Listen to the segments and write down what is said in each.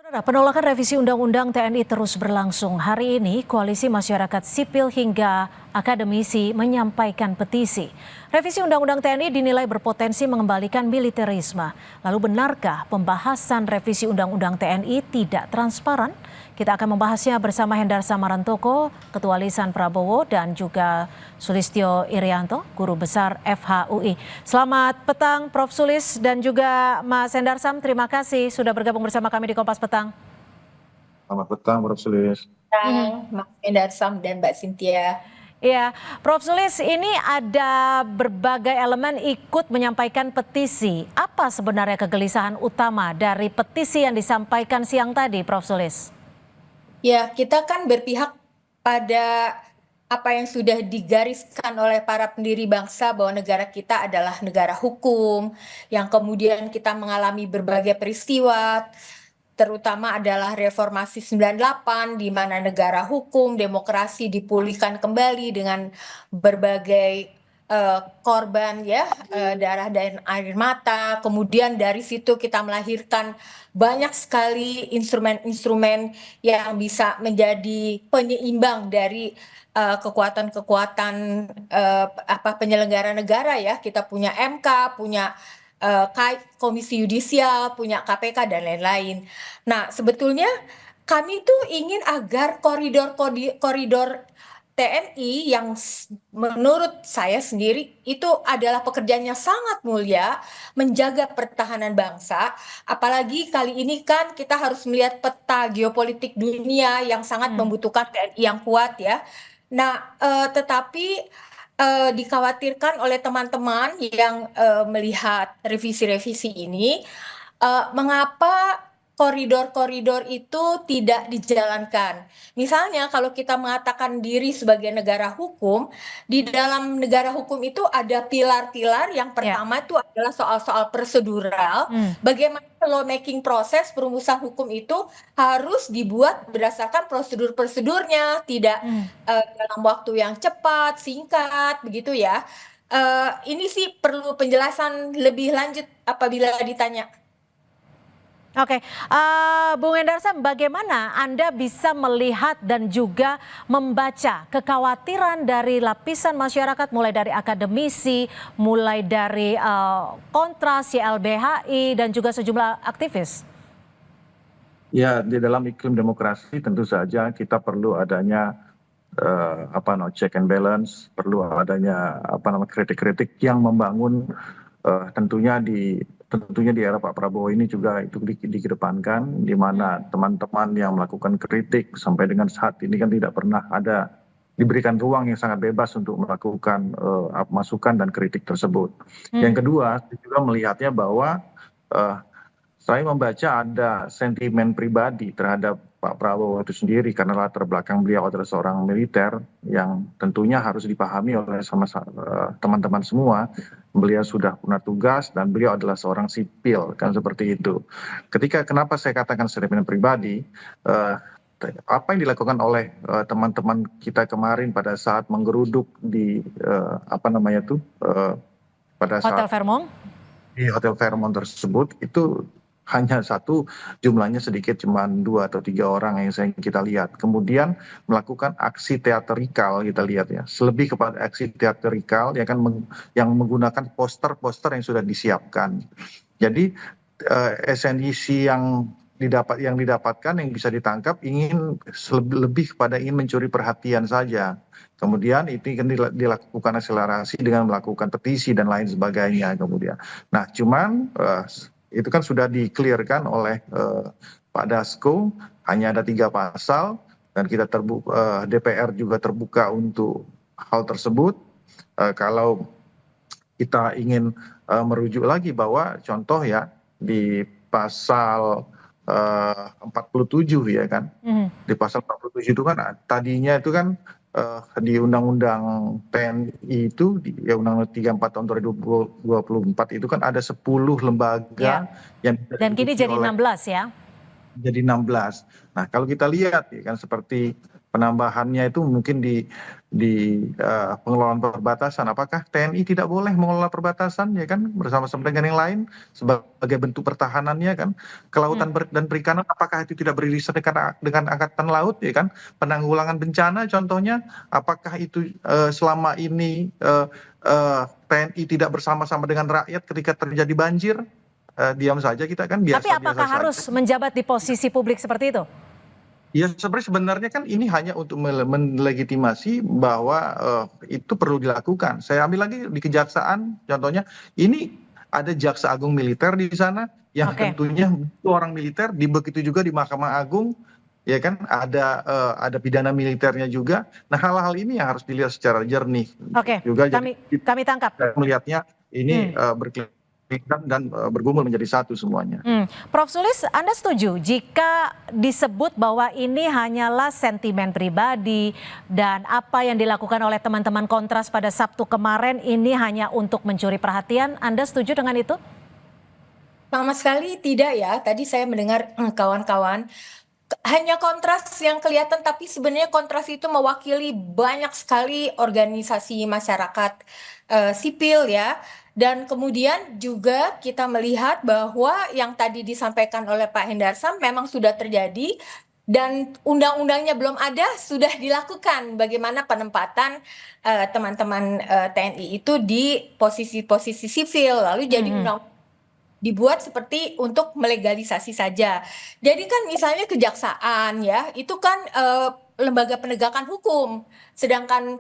Penolakan revisi Undang-Undang TNI terus berlangsung. Hari ini, Koalisi Masyarakat Sipil hingga akademisi menyampaikan petisi. Revisi Undang-Undang TNI dinilai berpotensi mengembalikan militerisme. Lalu benarkah pembahasan revisi Undang-Undang TNI tidak transparan? Kita akan membahasnya bersama Hendar Samarantoko, Ketua Lisan Prabowo, dan juga Sulistyo Irianto, Guru Besar FHUI. Selamat petang Prof. Sulis dan juga Mas Hendar Sam, terima kasih sudah bergabung bersama kami di Kompas Petang. Selamat petang, Prof. Sulis. Mas Hendar Sam dan Mbak Cynthia. Ya, Prof. Sulis, ini ada berbagai elemen ikut menyampaikan petisi. Apa sebenarnya kegelisahan utama dari petisi yang disampaikan siang tadi, Prof. Sulis? Ya, kita kan berpihak pada apa yang sudah digariskan oleh para pendiri bangsa bahwa negara kita adalah negara hukum, yang kemudian kita mengalami berbagai peristiwa, terutama adalah reformasi 98 di mana negara hukum, demokrasi dipulihkan kembali dengan berbagai korban ya, darah dan air mata. Kemudian dari situ kita melahirkan banyak sekali instrumen-instrumen yang bisa menjadi penyeimbang dari kekuatan-kekuatan penyelenggara negara ya. Kita punya MK, punya Komisi Yudisial, punya KPK dan lain-lain. Nah, sebetulnya kami tuh ingin agar koridor TNI yang menurut saya sendiri itu adalah pekerjaan yang sangat mulia menjaga pertahanan bangsa, apalagi kali ini kan kita harus melihat peta geopolitik dunia yang sangat membutuhkan TNI yang kuat ya. Nah, tetapi dikhawatirkan oleh teman-teman yang melihat revisi-revisi ini, mengapa koridor-koridor itu tidak dijalankan. Misalnya kalau kita mengatakan diri sebagai negara hukum, di dalam negara hukum itu ada pilar-pilar. Yang pertama itu adalah soal-soal prosedural. Bagaimana lawmaking proses perumusan hukum itu harus dibuat berdasarkan prosedur-prosedurnya, tidak dalam waktu yang cepat, singkat, begitu ya. Ini sih perlu penjelasan lebih lanjut apabila ditanya. Oke, Bung Hendar Sam, bagaimana Anda bisa melihat dan juga membaca kekhawatiran dari lapisan masyarakat, mulai dari akademisi, mulai dari Kontras, YLBHI, dan juga sejumlah aktivis? Ya, di dalam iklim demokrasi tentu saja kita perlu adanya check and balance, perlu adanya kritik-kritik yang membangun, tentunya di era Pak Prabowo ini juga itu dikedepankan, di mana teman-teman yang melakukan kritik sampai dengan saat ini kan tidak pernah ada diberikan ruang yang sangat bebas untuk melakukan masukan dan kritik tersebut. Yang kedua, saya juga melihatnya bahwa saya membaca ada sentimen pribadi terhadap Pak Prabowo itu sendiri, karena latar belakang beliau adalah seorang militer yang tentunya harus dipahami oleh teman-teman semua. Beliau sudah pernah tugas dan beliau adalah seorang sipil, kan seperti itu. Kenapa saya katakan sentimen pribadi, apa yang dilakukan oleh teman-teman kita kemarin pada saat menggeruduk di pada saat Hotel Fairmont? Di Hotel Fairmont tersebut, itu hanya satu, jumlahnya sedikit, cuma 2 atau 3 orang yang kita lihat. Kemudian melakukan aksi teatrikal, kita lihat ya, lebih kepada aksi teatrikal ya kan, yang menggunakan poster-poster yang sudah disiapkan. Jadi esensi yang didapatkan, yang bisa ditangkap, ingin lebih kepada ingin mencuri perhatian saja. Kemudian itu kan dilakukan akselerasi dengan melakukan petisi dan lain sebagainya kemudian. Nah, cuman itu kan sudah di-clearkan oleh Pak Dasko, hanya ada 3 pasal dan kita DPR juga terbuka untuk hal tersebut. Kalau kita ingin merujuk lagi bahwa contoh ya di pasal 47 ya kan, di pasal 47 itu kan tadinya itu kan di Undang-Undang TNI itu, ya Undang-Undang 34 tahun 2024 itu kan ada 10 lembaga yang dan kini jadi 16 ya. Jadi 16. Nah, kalau kita lihat ya kan, seperti penambahannya itu mungkin di pengelolaan perbatasan. Apakah TNI tidak boleh mengelola perbatasan ya kan bersama-sama dengan yang lain sebagai bentuk pertahanannya kan? Kelautan dan perikanan apakah itu tidak beririsan dengan angkatan laut ya kan? Penanggulangan bencana contohnya apakah itu selama ini TNI tidak bersama-sama dengan rakyat ketika terjadi banjir? Diam saja kita kan Tapi biasa-biasa apakah saja. harus menjabat di posisi publik seperti itu? Ya sebenarnya kan ini hanya untuk melegitimasi bahwa itu perlu dilakukan. Saya ambil lagi di kejaksaan, contohnya ini ada jaksa agung militer di sana yang Oke. tentunya itu orang militer, begitu juga di Mahkamah Agung, ya kan ada pidana militernya juga. Nah hal-hal ini yang harus dilihat secara jernih. Oke, Juga jadi kami tangkap. saya melihatnya ini berkeliling dan bergumul menjadi satu semuanya. Prof. Sulis, Anda setuju jika disebut bahwa ini hanyalah sentimen pribadi dan apa yang dilakukan oleh teman-teman Kontras pada Sabtu kemarin ini hanya untuk mencuri perhatian? Anda setuju dengan itu? Sama sekali tidak ya. Tadi saya mendengar kawan-kawan hanya Kontras yang kelihatan, tapi sebenarnya Kontras itu mewakili banyak sekali organisasi masyarakat sipil ya. Dan kemudian juga kita melihat bahwa yang tadi disampaikan oleh Pak Hendarsam memang sudah terjadi dan undang-undangnya belum ada, sudah dilakukan bagaimana penempatan teman-teman TNI itu di posisi-posisi sipil, lalu jadi undang dibuat seperti untuk melegalisasi saja. Jadi kan misalnya kejaksaan ya, itu kan lembaga penegakan hukum, sedangkan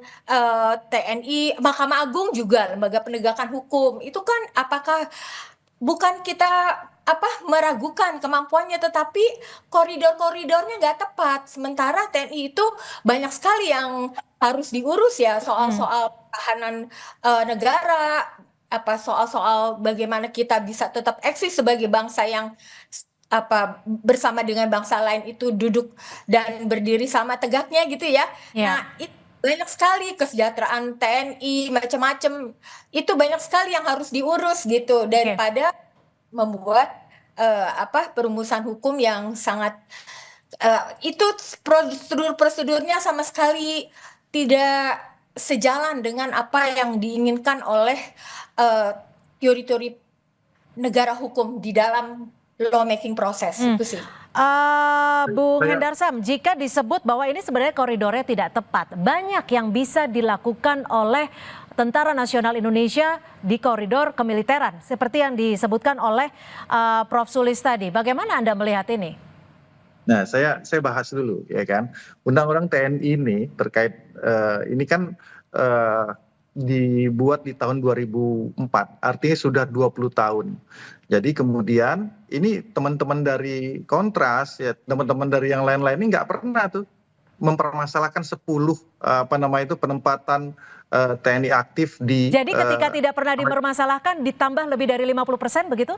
TNI, Mahkamah Agung juga lembaga penegakan hukum. Itu kan apakah bukan kita meragukan kemampuannya, tetapi koridor-koridornya nggak tepat. Sementara TNI itu banyak sekali yang harus diurus ya, soal-soal pertahanan negara, soal-soal bagaimana kita bisa tetap eksis sebagai bangsa yang bersama dengan bangsa lain itu duduk dan berdiri sama tegaknya gitu ya. Nah, itu banyak sekali kesejahteraan TNI macam-macam. Itu banyak sekali yang harus diurus gitu daripada membuat perumusan hukum yang sangat itu prosedurnya sama sekali tidak sejalan dengan apa yang diinginkan oleh teori-teori negara hukum di dalam lawmaking proses itu sih. Bung Hendarsam, jika disebut bahwa ini sebenarnya koridornya tidak tepat, banyak yang bisa dilakukan oleh Tentara Nasional Indonesia di koridor kemiliteran, seperti yang disebutkan oleh Prof. Sulis tadi. Bagaimana Anda melihat ini? Nah, saya bahas dulu ya kan. Undang-undang TNI ini terkait ini kan dibuat di tahun 2004, artinya sudah 20 tahun. Jadi kemudian ini teman-teman dari Kontras ya, teman-teman dari yang lain-lain ini nggak pernah tuh mempermasalahkan 10 penempatan TNI aktif di. Jadi ketika tidak pernah dipermasalahkan ditambah lebih dari 50% begitu?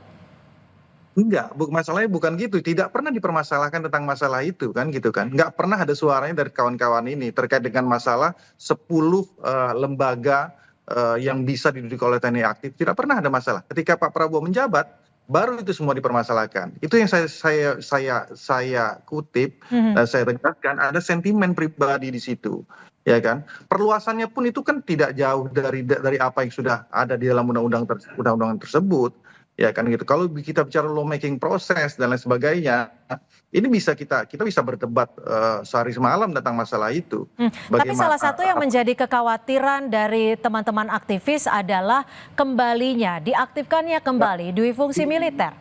Enggak, masalahnya bukan gitu. Tidak pernah dipermasalahkan tentang masalah itu kan gitu kan. Enggak pernah ada suaranya dari kawan-kawan ini terkait dengan masalah 10 lembaga yang bisa diduduki oleh TNI aktif. Tidak pernah ada masalah. Ketika Pak Prabowo menjabat, baru itu semua dipermasalahkan. Itu yang saya kutip dan saya tegaskan, ada sentimen pribadi di situ. Ya kan, perluasannya pun itu kan tidak jauh dari apa yang sudah ada di dalam undang-undang tersebut. Ya kan gitu. Kalau kita bicara lawmaking proses dan lain sebagainya, ini kita bisa berdebat sehari semalam tentang masalah itu. Tapi salah satu yang menjadi kekhawatiran dari teman-teman aktivis adalah kembalinya, diaktifkannya kembali duit fungsi militer.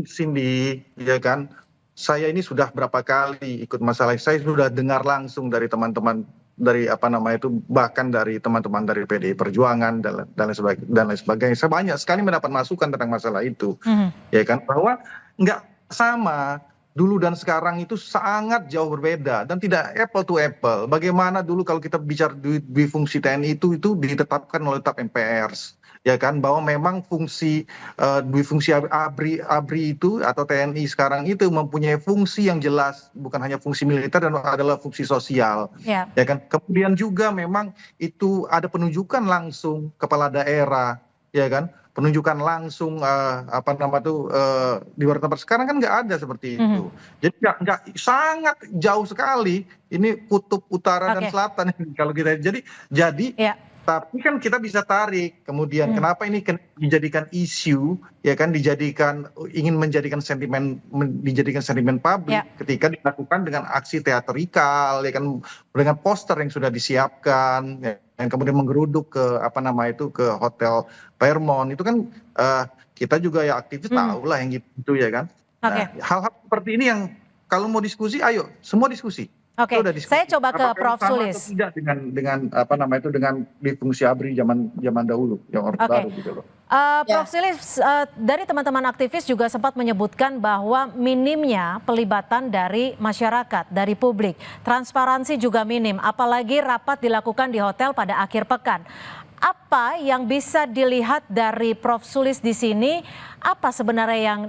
Cindy, ya kan, saya ini sudah berapa kali ikut masalah, saya sudah dengar langsung dari teman-teman dari bahkan dari teman-teman dari PDI Perjuangan dan lain sebagainya. Saya banyak sekali mendapat masukan tentang masalah itu, ya kan, bahwa nggak sama dulu dan sekarang itu sangat jauh berbeda dan tidak apple to apple. Bagaimana dulu kalau kita bicara duit fungsi TNI itu ditetapkan oleh TAP MPR, ya kan, bahwa memang fungsi duit fungsi ABRI itu atau TNI sekarang itu mempunyai fungsi yang jelas, bukan hanya fungsi militer dan adalah fungsi sosial, ya kan. Kemudian juga memang itu ada penunjukan langsung kepala daerah, ya kan, penunjukan langsung apa nama tuh di luar tempat. Sekarang kan nggak ada seperti itu. Jadi nggak sangat jauh sekali. Ini kutub utara dan selatan kalau kita jadi Ya. tapi kan kita bisa tarik kemudian kenapa ini dijadikan isu ya kan ingin menjadikan sentimen publik ketika dilakukan dengan aksi teatrikal ya kan dengan poster yang sudah disiapkan ya, yang kemudian menggeruduk ke ke Hotel Fairmont itu kan kita juga ya aktivis tahu lah yang gitu ya kan. Nah, hal-hal seperti ini yang kalau mau diskusi ayo semua diskusi. Oke, saya coba ke Prof. Sulis. Tidak dengan dengan di fungsi ABRI zaman dahulu yang Orde Baru gitu loh. Prof. Sulis, dari teman-teman aktivis juga sempat menyebutkan bahwa minimnya pelibatan dari masyarakat, dari publik, transparansi juga minim, apalagi rapat dilakukan di hotel pada akhir pekan. Apa yang bisa dilihat dari Prof. Sulis di sini? Apa sebenarnya yang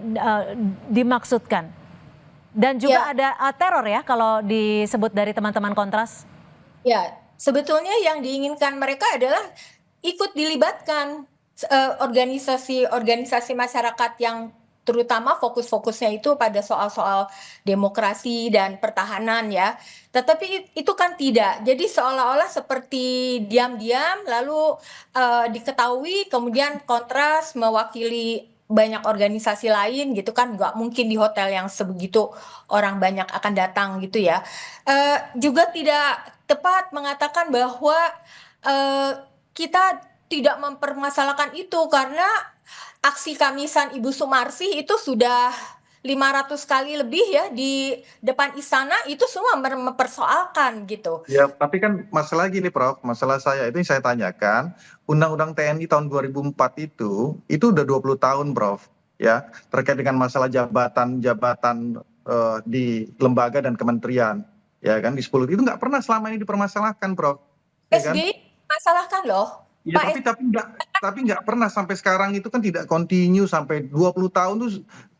dimaksudkan? Dan juga ada teror ya kalau disebut dari teman-teman Kontras. Ya, sebetulnya yang diinginkan mereka adalah ikut dilibatkan organisasi masyarakat yang terutama fokus-fokusnya itu pada soal-soal demokrasi dan pertahanan ya. Tetapi itu kan tidak. Jadi seolah-olah seperti diam-diam lalu diketahui kemudian Kontras mewakili banyak organisasi lain gitu kan, nggak mungkin di hotel yang sebegitu orang banyak akan datang gitu ya. Juga tidak tepat mengatakan bahwa kita tidak mempermasalahkan itu karena aksi Kamisan Ibu Sumarsi itu sudah 500 kali lebih ya di depan istana, itu semua mempersoalkan gitu. Ya, tapi kan masalah gini Prof, masalah saya itu yang saya tanyakan, Undang-Undang TNI tahun 2004 itu udah 20 tahun Prof, ya, terkait dengan masalah jabatan-jabatan di lembaga dan kementerian, ya kan, di 10 itu nggak pernah selama ini dipermasalahkan Prof. Ya kan? SBY masalahkan loh. Ya, tapi nggak pernah sampai sekarang itu kan tidak continue sampai 20 tahun tuh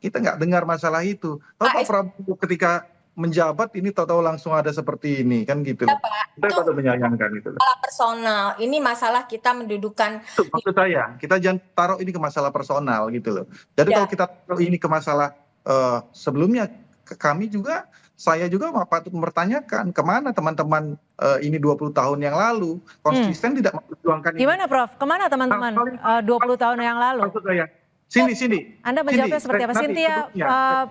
kita nggak dengar masalah itu. Tahu Pak Prabowo ketika menjabat ini tahu-tahu langsung ada seperti ini kan gitu. Ya, Pak, kita pada menyayangkan itu. Masalah personal. Ini masalah kita mendudukan. Maksud saya kita jangan taruh ini ke masalah personal gitu loh. Jadi kalau kita taruh ini ke masalah sebelumnya kami juga saya juga patut mempertanyakan kemana teman-teman ini 20 tahun yang lalu konsisten tidak memperjuangkan ini. Gimana Prof? Kemana teman-teman 20 tahun yang lalu? Maksud saya, sini. Anda menjawabnya seperti apa? Cynthia,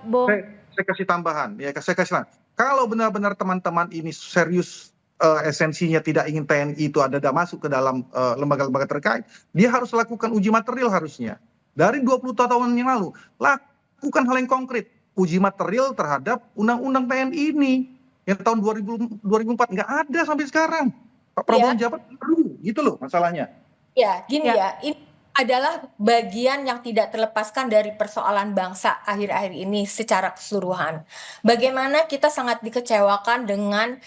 Bung. Saya kasih tambahan, ya saya kasih tambahan. Kalau benar-benar teman-teman ini serius esensinya tidak ingin TNI itu ada masuk ke dalam lembaga-lembaga terkait, dia harus lakukan uji material harusnya. Dari 20 tahun yang lalu, lakukan hal yang konkret. Uji material terhadap undang-undang TNI ini yang tahun 2004 nggak ada sampai sekarang. Pak Prabowo menjabat dulu, gitu loh masalahnya. Ya, gini ya, ini adalah bagian yang tidak terlepaskan dari persoalan bangsa akhir-akhir ini secara keseluruhan. Bagaimana kita sangat dikecewakan dengan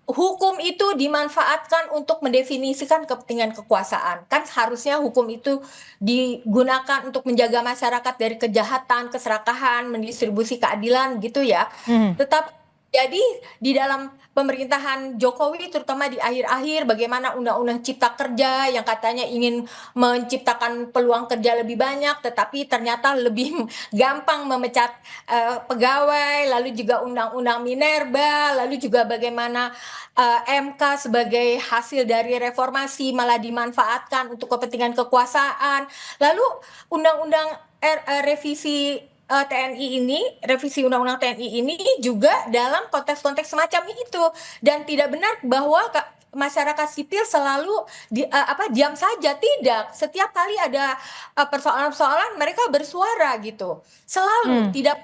hukum itu dimanfaatkan untuk mendefinisikan kepentingan kekuasaan. Kan harusnya hukum itu digunakan untuk menjaga masyarakat dari kejahatan, keserakahan, mendistribusi keadilan gitu ya. Tetap jadi di dalam pemerintahan Jokowi terutama di akhir-akhir bagaimana undang-undang cipta kerja yang katanya ingin menciptakan peluang kerja lebih banyak tetapi ternyata lebih gampang memecat pegawai, lalu juga undang-undang Minerba, lalu juga bagaimana MK sebagai hasil dari reformasi malah dimanfaatkan untuk kepentingan kekuasaan, lalu undang-undang revisi TNI ini, revisi undang-undang TNI ini juga dalam konteks-konteks semacam itu, dan tidak benar bahwa masyarakat sipil selalu diam saja. Tidak, setiap kali ada persoalan-persoalan mereka bersuara gitu, selalu tidak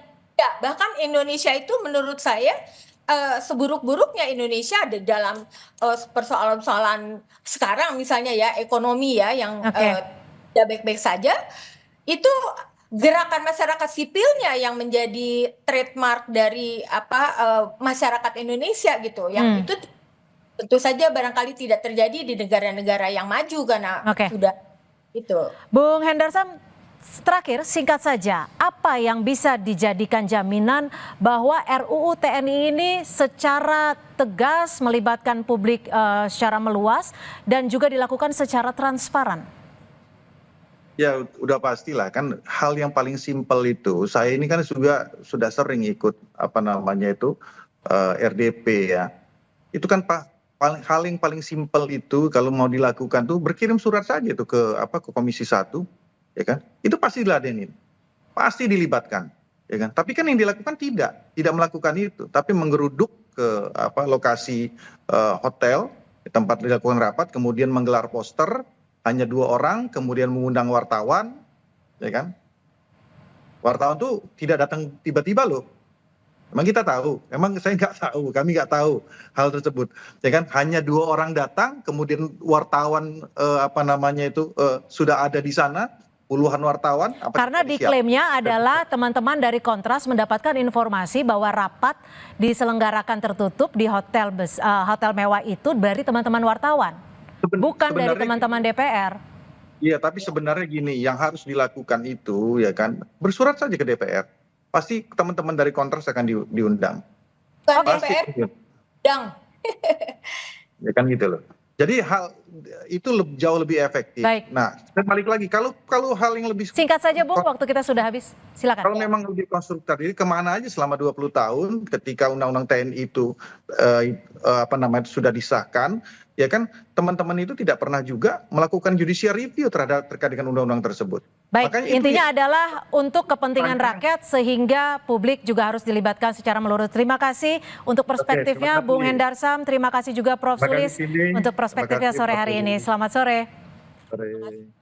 bahkan Indonesia itu menurut saya seburuk-buruknya Indonesia ada dalam persoalan-persoalan sekarang misalnya ya ekonomi ya yang tidak baik-baik saja, itu gerakan masyarakat sipilnya yang menjadi trademark dari masyarakat Indonesia gitu, yang itu tentu saja barangkali tidak terjadi di negara-negara yang maju karena sudah itu. Bung Hendarsam, terakhir singkat saja, apa yang bisa dijadikan jaminan bahwa RUU TNI ini secara tegas melibatkan publik secara meluas dan juga dilakukan secara transparan? Ya udah pastilah kan hal yang paling simpel itu. Saya ini kan juga sudah sering ikut apa namanya itu RDP ya. Itu kan hal yang paling simpel itu kalau mau dilakukan tuh berkirim surat saja tuh ke Komisi 1, ya kan? Itu pasti diladenin, pasti dilibatkan, ya kan? Tapi kan yang dilakukan tidak melakukan itu, tapi menggeruduk ke lokasi hotel tempat dilakukan rapat, kemudian menggelar poster hanya 2 orang, kemudian mengundang wartawan, ya kan? Wartawan tuh tidak datang tiba-tiba loh. Emang kita tahu? Emang saya nggak tahu, kami nggak tahu hal tersebut, ya kan? Hanya 2 orang datang, kemudian wartawan sudah ada di sana, puluhan wartawan. Karena diklaimnya adalah teman-teman dari Kontras mendapatkan informasi bahwa rapat diselenggarakan tertutup di hotel mewah itu dari teman-teman wartawan, bukan dari teman-teman DPR. Iya, tapi sebenarnya gini, yang harus dilakukan itu ya kan, bersurat saja ke DPR. Pasti teman-teman dari Kontras akan diundang. Bukan Pasti. DPR, undang. Ya kan gitu loh. Jadi hal itu jauh lebih efektif. Baik. Nah, saya balik lagi, kalau hal yang lebih Singkat saja Bung, waktu kita sudah habis. Silakan. kalau memang lebih konstruktif, jadi kemana aja selama 20 tahun ketika Undang-Undang TNI itu sudah disahkan, ya kan teman-teman itu tidak pernah juga melakukan judicial review terkait dengan undang-undang tersebut. Baik, Makanya intinya adalah untuk kepentingan rakyat sehingga publik juga harus dilibatkan secara menyeluruh. Terima kasih untuk perspektifnya Bung Hendarsam, terima kasih juga Prof. Sulis untuk perspektifnya sore hari ini. Selamat sore. Sore.